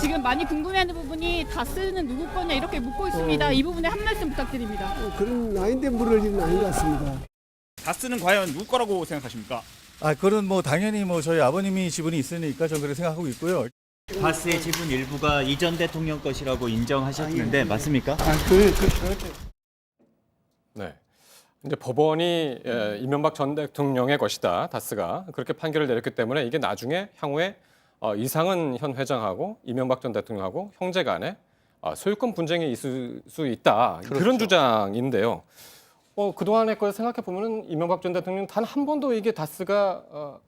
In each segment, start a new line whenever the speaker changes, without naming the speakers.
지금 많이 궁금해하는 부분이 다스는 누구 거냐 이렇게 묻고 있습니다. 이 부분에 한 말씀 부탁드립니다.
그런 아닌데 물을 일은 아닌 것 같습니다.
다스는 과연 누구 거라고 생각하십니까?
그건 뭐 당연히 뭐 저희 아버님이 지분이 있으니까 저는 그렇게 생각하고 있고요.
다스의 지분 일부가 이전 대통령 것이라고 인정하셨는데 맞습니까?
네. 이제 법원이 이명박 전 대통령의 것이다, 다스가 그렇게 판결을 내렸기 때문에 이게 나중에 향후에 이상은 현 회장하고 이명박 전 대통령하고 형제 간에 소유권 분쟁이 있을 수 있다.
그렇죠.
그런 주장인데요. 그동안의 걸 생각해 보면은 이명박 전 대통령 단 한 번도 이게 다스가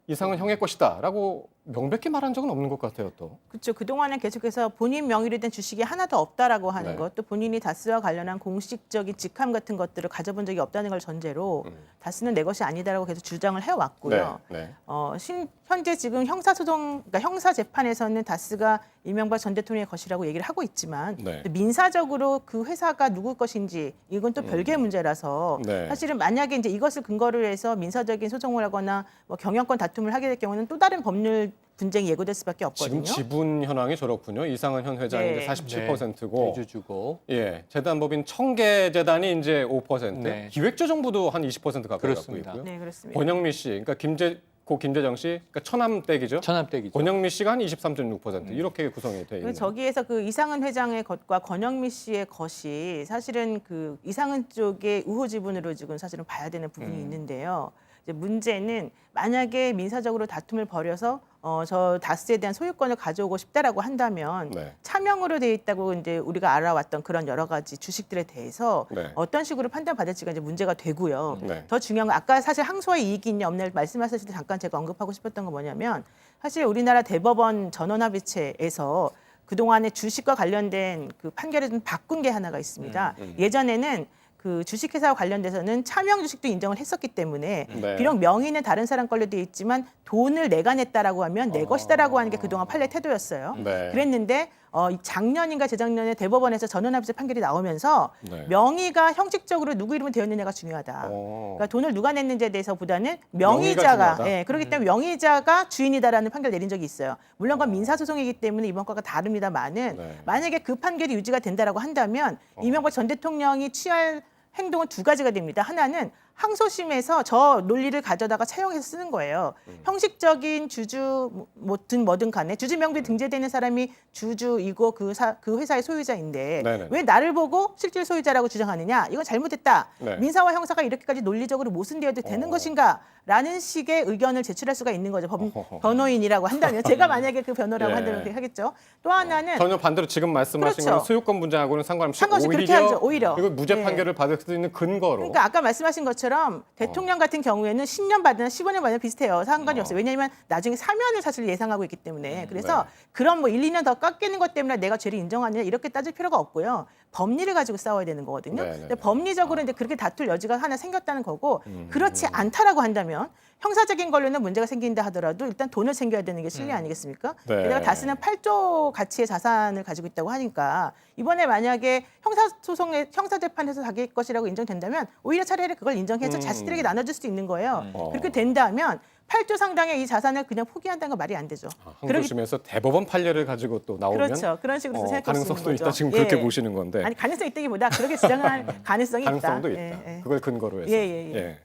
이상은 형의 것이다라고 명백히 말한 적은 없는 것 같아요. 또.
그렇죠. 그동안은 계속해서 본인 명의로 된 주식이 하나도 없다라고 하는
네.
것, 또 본인이 다스와 관련한 공식적인 직함 같은 것들을 가져본 적이 없다는 걸 전제로 다스는 내 것이 아니다라고 계속 주장을 해왔고요.
네.
현재 지금 형사소송, 그러니까 형사 재판에서는 다스가 이명박 전 대통령의 것이라고 얘기를 하고 있지만
네.
민사적으로 그 회사가 누구 것인지 이건 또 별개의 문제라서
네.
사실은 만약에 이제 이것을 근거로 해서 민사적인 소송을 하거나 뭐 경영권 다툼을 하게 될 경우는 또 다른 법률 분쟁이 예고될 수밖에 없거든요.
지금 지분 현황이 저렇군요. 이상은 현 회장이
네.
이제 47%고
대주주고.
예, 재단법인 청계재단이 이제 5%,
네.
기획재정부도 한 20% 가까이 갖고
그렇습니다.
있고요.
네, 그렇습니다.
권영미 씨, 그러니까 김재정 씨, 그러니까 처남댁이죠.
천암댁이죠.
권영미 씨가 한 23.6% 이렇게 구성이 돼 있는.
저기에서 그 이상은 회장의 것과 권영미 씨의 것이 사실은 그 이상은 쪽의 우호 지분으로 지금 사실은 봐야 되는 부분이 있는데요. 이제 문제는 만약에 민사적으로 다툼을 벌여서 저 다스에 대한 소유권을 가져오고 싶다라고 한다면
네.
차명으로 돼 있다고 이제 우리가 알아왔던 그런 여러 가지 주식들에 대해서
네.
어떤 식으로 판단받을지가 이제 문제가 되고요.
네.
더 중요한 건 아까 사실 항소의 이익이 있냐 없냐를 말씀하셨을 때 잠깐 제가 언급하고 싶었던 건 뭐냐면 사실 우리나라 대법원 전원합의체에서 그동안의 주식과 관련된 그 판결을 좀 바꾼 게 하나가 있습니다. 예전에는 그 주식회사와 관련돼서는 차명 주식도 인정을 했었기 때문에
네.
비록 명의는 다른 사람 걸로 돼 있지만 돈을 내가 냈다라고 하면 내 것이다라고 하는 게 그동안 판례 태도였어요.
네.
그랬는데 작년인가 재작년에 대법원에서 전원합의체 판결이 나오면서
네.
명의가 형식적으로 누구 이름으로 되어 있느냐가 중요하다. 그러니까 돈을 누가 냈는지에 대해서보다는
명의가
명의자가
중요하다?
그렇기 때문에 명의자가 주인이다라는 판결 내린 적이 있어요. 물론 그건 민사소송이기 때문에 이번 거가 다릅니다만은
네.
만약에 그 판결이 유지가 된다라고 한다면 이명박 전 대통령이 취할 행동은 두 가지가 됩니다. 하나는 항소심에서 저 논리를 가져다가 차용해서 쓰는 거예요. 형식적인 주주 뭐든 간에 주주 명부에 등재되는 사람이 주주이고 그 회사의 소유자인데
네네.
왜 나를 보고 실질 소유자라고 주장하느냐? 이건 잘못됐다.
네.
민사와 형사가 이렇게까지 논리적으로 모순되어도 되는 것인가? 라는 식의 의견을 제출할 수가 있는 거죠. 변호인이라고 한다면 제가 만약에 그 변호라고
예.
한다면 그렇게 하겠죠. 또 하나는
전혀 반대로 지금 말씀하신
그렇죠.
건 소유권 분쟁하고는 상관없이
그렇게 하죠. 오히려.
이거 무죄
네.
판결을 받을 수 있는 근거로.
그러니까 아까 말씀하신 것처럼 대통령 같은 경우에는 10년 받으나 15년 받으나 비슷해요. 상관이 없어요. 왜냐하면 나중에 사면을 사실 예상하고 있기 때문에. 그래서
네.
그런 뭐 1, 2년 더 깎이는 것 때문에 내가 죄를 인정하느냐 이렇게 따질 필요가 없고요. 법리를 가지고 싸워야 되는 거거든요.
네, 네,
근데
네.
법리적으로 이제 그렇게 다툴 여지가 하나 생겼다는 거고 그렇지 않다라고 한다면 형사적인 걸로는 문제가 생긴다 하더라도 일단 돈을 챙겨야 되는 게 실리 아니겠습니까?
네.
게다가 다스는 8조 가치의 자산을 가지고 있다고 하니까 이번에 만약에 형사재판에서 자기 것이라고 인정된다면 오히려 차라리 그걸 인정해서 자식들에게 나눠줄 수 있는 거예요. 그렇게 된다면 8조 상당의 이 자산을 그냥 포기한다는 건 말이 안 되죠.
항소심에서 대법원 판례를 가지고 또 나오면
그렇죠. 그런 식으로 생각할 수 있는
가능성도
거죠.
있다 지금
예.
그렇게 보시는 건데.
아니 가능성 있다기보다 그렇게 주장할 가능성이 있다.
가능성도 있다.
예, 예.
그걸 근거로 해서.
예, 예, 예.